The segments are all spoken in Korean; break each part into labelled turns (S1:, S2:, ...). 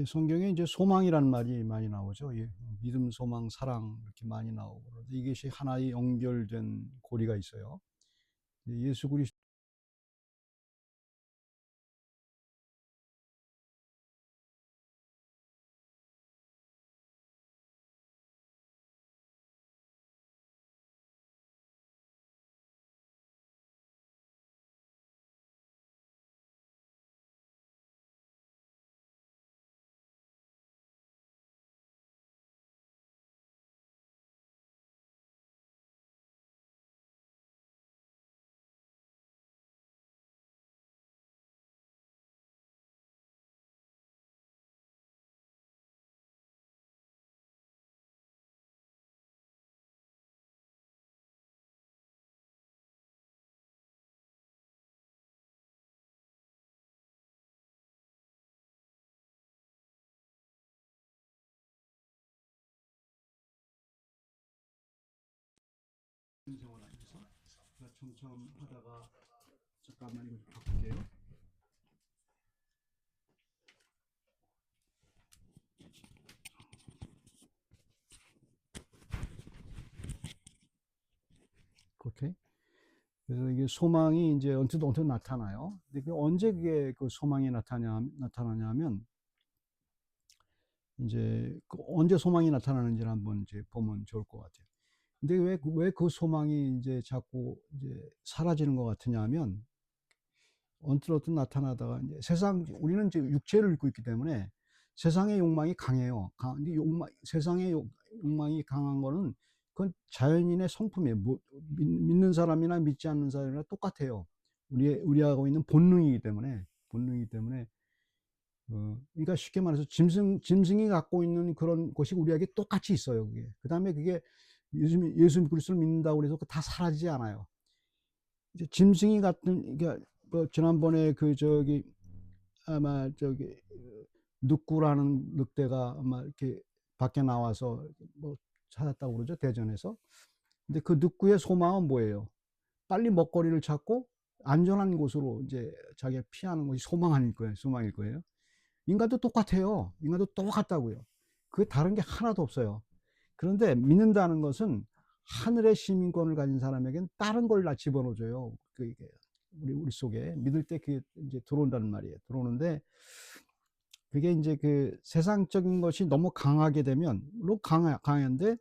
S1: 성경에 이제 소망이라는 말이 많이 나오죠. 예, 믿음, 소망, 사랑 이렇게 많이 나오고 그런데 이것이 하나의 연결된 고리가 있어요. 예수 그리스도 생활하면서 첨첨하다가 잠깐만 이거 좀 바꿀게요. 오케이. 그래서 이게 소망이 이제 언뜻 나타나요. 근데 그 언제 그게 그 소망이 나타나냐면 이제 그 언제 소망이 나타나는지를 한번 이제 보면 좋을 것 같아요. 근데 왜 그 소망이 이제 자꾸 이제 사라지는 것 같으냐면 언뜻 나타나다가 이제 우리는 이제 육체를 입고 있기 때문에 세상의 욕망이 강해요. 근데 세상의 욕망이 강한 거는 그건 자연인의 성품이에요. 믿는 사람이나 믿지 않는 사람이나 똑같아요. 우리하고 있는 본능이기 때문에 그러니까 쉽게 말해서 짐승이 갖고 있는 그런 것이 우리에게 똑같이 있어요. 그게. 그 다음에 그게 예수 그리스도를 믿는다고 해서 다 사라지지 않아요. 이제 짐승이 같은, 그러니까 뭐 지난번에 아마 늑구라는 늑대가 아마 이렇게 밖에 나와서 뭐 찾았다고 그러죠, 대전에서. 근데 그 늑구의 소망은 뭐예요? 빨리 먹거리를 찾고 안전한 곳으로 이제 자기가 피하는 것이 소망일 거예요. 인간도 똑같아요. 인간도 똑같다고요. 그게 다른 게 하나도 없어요. 그런데 믿는다는 것은 하늘의 시민권을 가진 사람에겐 다른 걸 다 집어넣어줘요. 이게 우리 속에 믿을 때 그게 이제 들어온다는 말이에요. 들어오는데 그게 이제 그 세상적인 것이 너무 강하게 되면 물론 강한데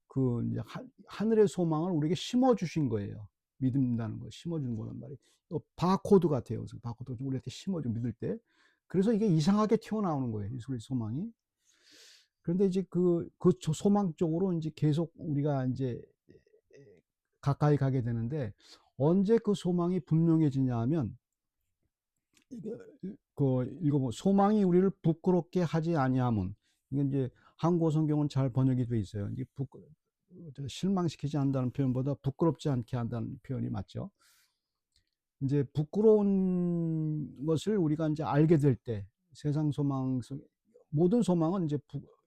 S1: 그 이제 하늘의 소망을 우리에게 심어 주신 거예요. 믿는다는 거 심어 주는 거란 말이에요. 바코드 같아요. 그래서 바코드 우리한테 심어 줘 믿을 때. 그래서 이게 이상하게 튀어나오는 거예요. 예수의 소망이. 그런데 이제 그 소망 쪽으로 이제 계속 우리가 이제 가까이 가게 되는데 언제 그 소망이 분명해지냐 하면 읽어보 소망이 우리를 부끄럽게 하지 아니함은 이게 이제 한국어 성경은 잘 번역이 돼 있어요. 이제 실망시키지 않는다는 표현보다 부끄럽지 않게 한다는 표현이 맞죠. 이제 부끄러운 것을 우리가 이제 알게 될 때 세상 소망 모든 소망은 이제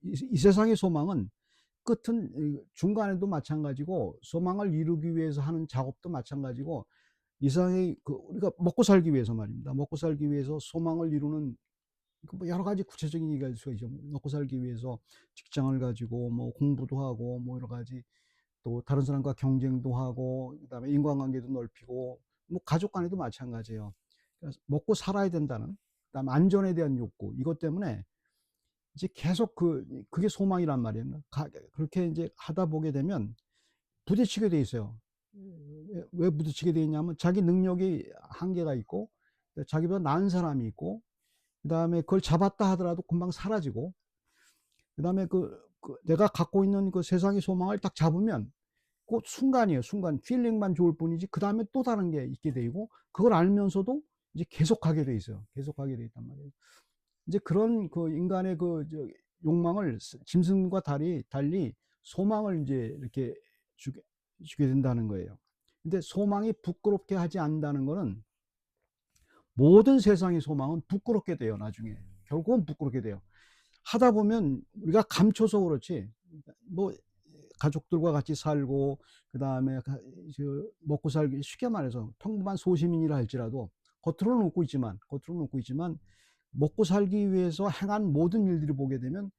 S1: 이 세상의 소망은 끝은 중간에도 마찬가지고 소망을 이루기 위해서 하는 작업도 마찬가지고 이상의 우리가 먹고 살기 위해서 말입니다. 먹고 살기 위해서 소망을 이루는 뭐 여러 가지 구체적인 얘기가 있을 수 있죠. 먹고 살기 위해서 직장을 가지고 뭐 공부도 하고 뭐 여러 가지 또 다른 사람과 경쟁도 하고 그다음에 인간관계도 넓히고 뭐 가족 간에도 마찬가지예요. 그래서 먹고 살아야 된다는 그다음 안전에 대한 욕구 이것 때문에 이제 계속 그게 소망이란 말이에요. 그렇게 이제 하다 보게 되면 부딪히게 돼 있어요. 왜 부딪히게 돼 있냐면 자기 능력이 한계가 있고 자기보다 나은 사람이 있고 그다음에 그걸 잡았다 하더라도 금방 사라지고 그다음에 내가 갖고 있는 그 세상의 소망을 딱 잡으면 그 순간이에요. 순간 필링만 좋을 뿐이지 그 다음에 또 다른 게 있게 되고 그걸 알면서도 이제 계속하게 돼 있어요. 계속하게 돼 있단 말이에요. 이제 그런 인간의 욕망을 짐승과 달리 소망을 이제 이렇게 주게 된다는 거예요. 근데 소망이 부끄럽게 하지 않는다는 거는 모든 세상의 소망은 부끄럽게 돼요. 나중에 결국은 부끄럽게 돼요. 하다 보면 우리가 감춰서 그렇지 뭐 가족들과 같이 살고 그다음에 먹고 살기 쉽게 말해서 평범한 소시민이라 할지라도 겉으로는 웃고 있지만 먹고 살기 위해서 행한 모든 일들을 보게 되면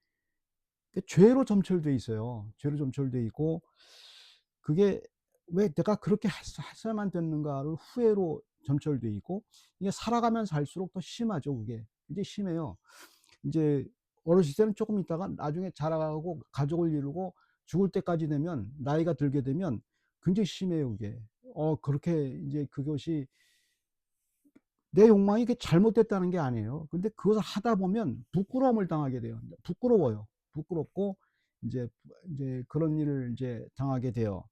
S1: 죄로 점철돼 있어요. 죄로 점철돼 있고, 그게 '왜 내가 그렇게 했어야만 됐는가.'를 후회로 점철돼 있고, 이게 살아가면 살수록 더 심하죠 그게. 이제 심해요. 인제 어렸을 때는 쪼끔 있다가 나중에 자라가고 가족을 이루고 죽을 때까지 되면, 나이가 들게 되면 굉장히 심해요 그게. 그렇게 인제 그것이 내 욕망이 그게 잘못됐다는 게 아니에요. 근데 그것을 하다 보면 부끄러움을 당하게 돼요. 부끄러워요. 부끄럽고 인제 그런 일을 인제 당하게 돼요.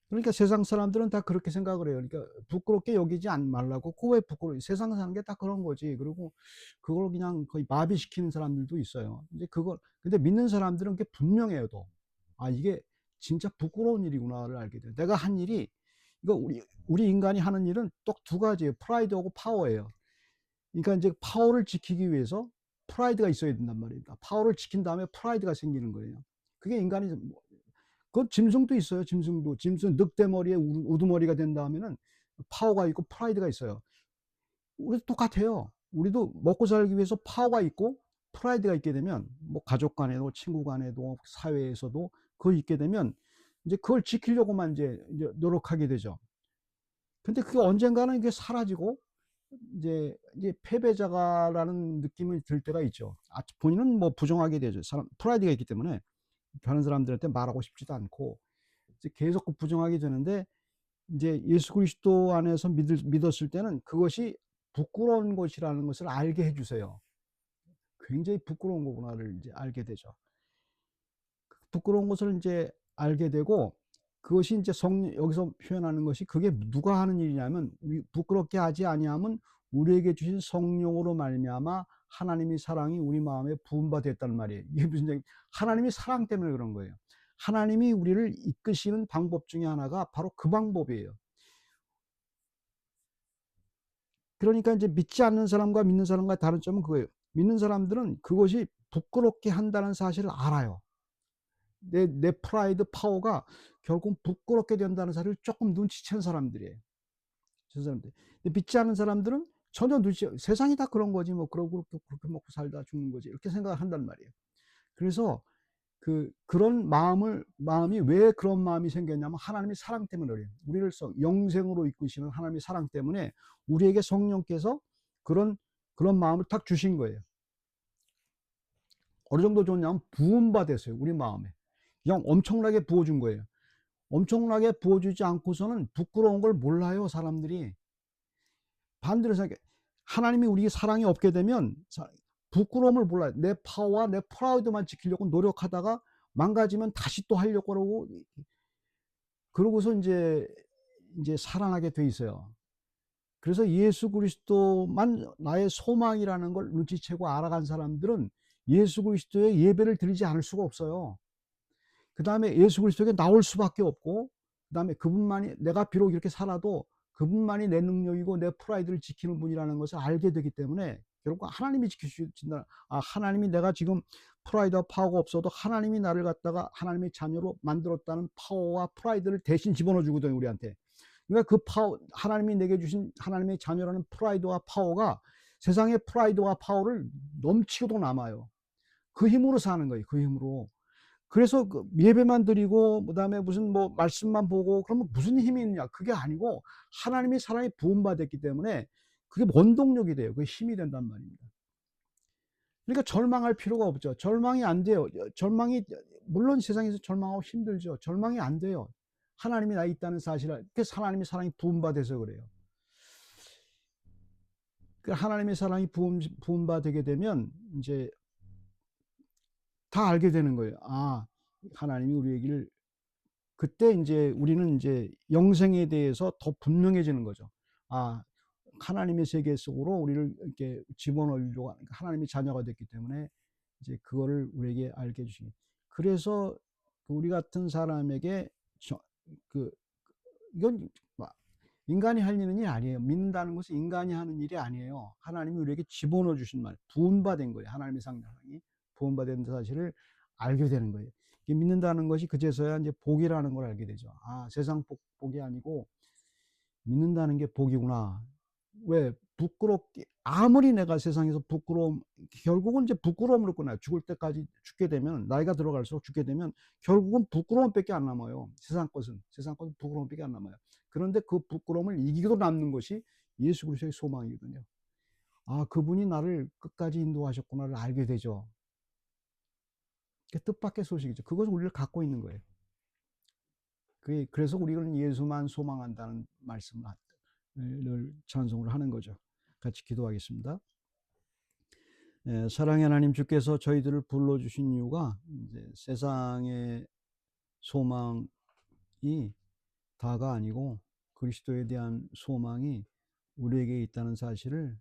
S1: 그러니까 세상 사람들은 다 그렇게 생각을 해요. 그러니까 부끄럽게 여기지 말라고. 그 왜 부끄러워, 세상 사는 게 다 그런 거지. 그리고 그걸 그냥 거의 마비시키는 사람들도 있어요. 이제 그걸, 근데 믿는 사람들은 그게 분명해요 또. '아 이게 진짜 부끄러운 일이구나.'를 알게 돼요. 내가 한 일이, 이거 우리 인간이 하는 일은 딱 두 가지예요. 프라이드하고 파워예요. 그러니까 인제 파워를 지키기 위해서 프라이드가 있어야 된단 말입니다. 파워를 지킨 다음에 프라이드가 생기는 거예요. 그게 인간이 뭐, 그건 짐승도 있어요, 짐승도. 짐승 늑대머리에 우두머리가 된 다음에는 파워가 있고 프라이드가 있어요. 우리도 똑같아요. 우리도 먹고 살기 위해서 파워가 있고 프라이드가 있게 되면, 뭐 가족 간에도 친구 간에도 사회에서도 그거 있게 되면 인제 그걸 지키려고만 인제 노력하게 되죠. 근데 그게 언젠가는 이게 사라지고 이제 패배자가라는 느낌이 들 때가 있죠. 본인은 뭐 부정하게 되죠. 사람 프라이드가 있기 때문에 다른 사람들한테 말하고 싶지도 않고 이제 계속 그 부정하게 되는데, 인제 예수 그리스도 안에서 믿었을 때는 그것이 부끄러운 것이라는 것을 알게 해 주세요. 굉장히 부끄러운 거구나를 인제 알게 되죠. 부끄러운 것을 인제 알게 되고, 그것이 인제 여기서 표현하는 것이, 그게 누가 하는 일이냐면, 부끄럽게 하지 아니함은 우리에게 주신 성령으로 말미암아 하나님의 사랑이 우리 마음에 부은 바 됐다는 말이에요. 이게 무슨 얘기, 하나님의 사랑 때문에 그런 거예요. 하나님이 우리를 이끄시는 방법 중에 하나가 바로 그 방법이에요. 그러니까 인제 믿지 않는 사람과 믿는 사람과의 다른 점은 그거예요. 믿는 사람들은 그것이 부끄럽게 한다는 사실을 알아요. 내 프라이드 파워가 결국 부끄럽게 된다는 사실을 쪼끔 눈치챈 사람들이에요, 저 사람들. 근데 믿지 않는 사람들은 전혀 세상이 다 그런 거지 뭐, 그러고 그렇게 먹고 살다 죽는 거지, 이렇게 생각을 한단 말이에요. 그래서 그런 마음이 왜 그런 마음이 생겼냐면 하나님의 사랑 때문에 그래요. 우리를 영생으로 이끄시는 하나님의 사랑 때문에 우리에게 성령께서 그런 마음을 딱 주신 거예요. 어느 정도 줬냐면 부은 바 됐어요, 우리 마음에. 그냥 엄청나게 부어 준 거예요. 엄청나게 부어 주지 않고서는 부끄러운 걸 몰라요, 사람들이. 반대로 생각해. 하나님이 우리에게 사랑이 없게 되면 부끄러움을 몰라요. 내 파워와 내 프라이드만 지키려고 노력하다가 망가지면 다시 또 하려고 그러고, 그러고서 인제 살아나게 돼 있어요. 그래서 예수 그리스도만 나의 소망이라는 걸 눈치채고 알아간 사람들은 예수 그리스도의 예배를 드리지 않을 수가 없어요. 그다음에 예수 그리스도에게 나올 수밖에 없고, 그다음에 그분만이, 내가 비록 이렇게 살아도 그분만이 내 능력이고 내 프라이드를 지키는 분이라는 것을 알게 되기 때문에 결국 하나님이 지키신다. 하나님이, 내가 지금 프라이드와 파워가 없어도 하나님이 나를 갖다가 하나님의 자녀로 만들었다는 파워와 프라이드를 대신 집어넣어 주거든요, 우리한테. 그러니까 그 하나님이 내게 주신 하나님의 자녀라는 프라이드와 파워가 세상의 프라이드와 파워를 넘치고도 남아요. 그 힘으로 사는 거예요, 그 힘으로. 그래서 예배만 드리고 그다음에 무슨 뭐 말씀만 보고 그러면 무슨 힘이 있느냐, 그게 아니고 하나님의 사랑이 부음 받았기 때문에 그게 원동력이 돼요. 그게 힘이 된단 말입니다. 그러니까 절망할 필요가 없죠. 절망이 안 돼요. 절망이, 물론 세상에서 절망하고 힘들죠. 절망이 안 돼요. 하나님이 나 있다는 사실을, 그래서 하나님의 사랑이 부음 받아서 그래요. 그 하나님의 사랑이 부음 받게 되면 인제 다 알게 되는 거예요. 하나님이 우리 얘기를, 그때 인제 우리는 인제 영생에 대해서 더 분명해지는 거죠. 아 하나님의 세계 속으로 우리를 이렇게 집어넣으려고 하는, 하나님의 자녀가 됐기 때문에 이제 그거를 우리에게 알게 해 주신. 그래서 우리 같은 사람에게 저 그 이건 막 인간이 할 일은 아니에요. 믿는다는 것은 인간이 하는 일이 아니에요. 하나님이 우리에게 집어넣어 주신 말, 부음받은 거예요. 하나님의 사랑이 부음받은 사실을 알게 되는 거예요. 이 믿는다는 것이 그제서야 이제 복이라는 걸 알게 되죠. 세상 복이 아니고 믿는다는 게 복이구나. 왜? 부끄럽게, 아무리 내가 세상에서 부끄러움, 결국은 이제 부끄러움으로 끝나요. 죽을 때까지, 죽게 되면, 나이가 들어갈수록 죽게 되면 결국은 부끄러움밖에 안 남아요. 세상 것은 부끄러움밖에 안 남아요. 그런데 그 부끄러움을 이기고 남는 것이 예수 그리스도의 소망이거든요. 아, 그분이 나를 끝까지 인도하셨구나를 알게 되죠. 그게 뜻밖의 소식이죠. 그것은 우리를 갖고 있는 거예요. 그래서 우리는 예수만 소망한다는 말씀을 늘 찬송을 하는 거죠. 같이 기도하겠습니다. 사랑의 하나님, 주께서 저희들을 불러주신 이유가 이제 세상의 소망이 다가 아니고 그리스도에 대한 소망이 우리에게 있다는 사실을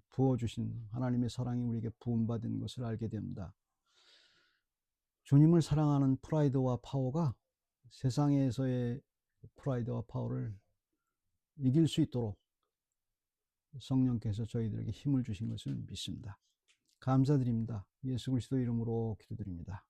S1: 부어주신 하나님의 사랑이 우리에게 부음받은 것을 알게 됩니다. 주님을 사랑하는 프라이드와 파워가 세상에서의 프라이드와 파워를 이길 수 있도록 성령께서 저희들에게 힘을 주신 것을 믿습니다. 감사드립니다. 예수 그리스도 이름으로 기도드립니다.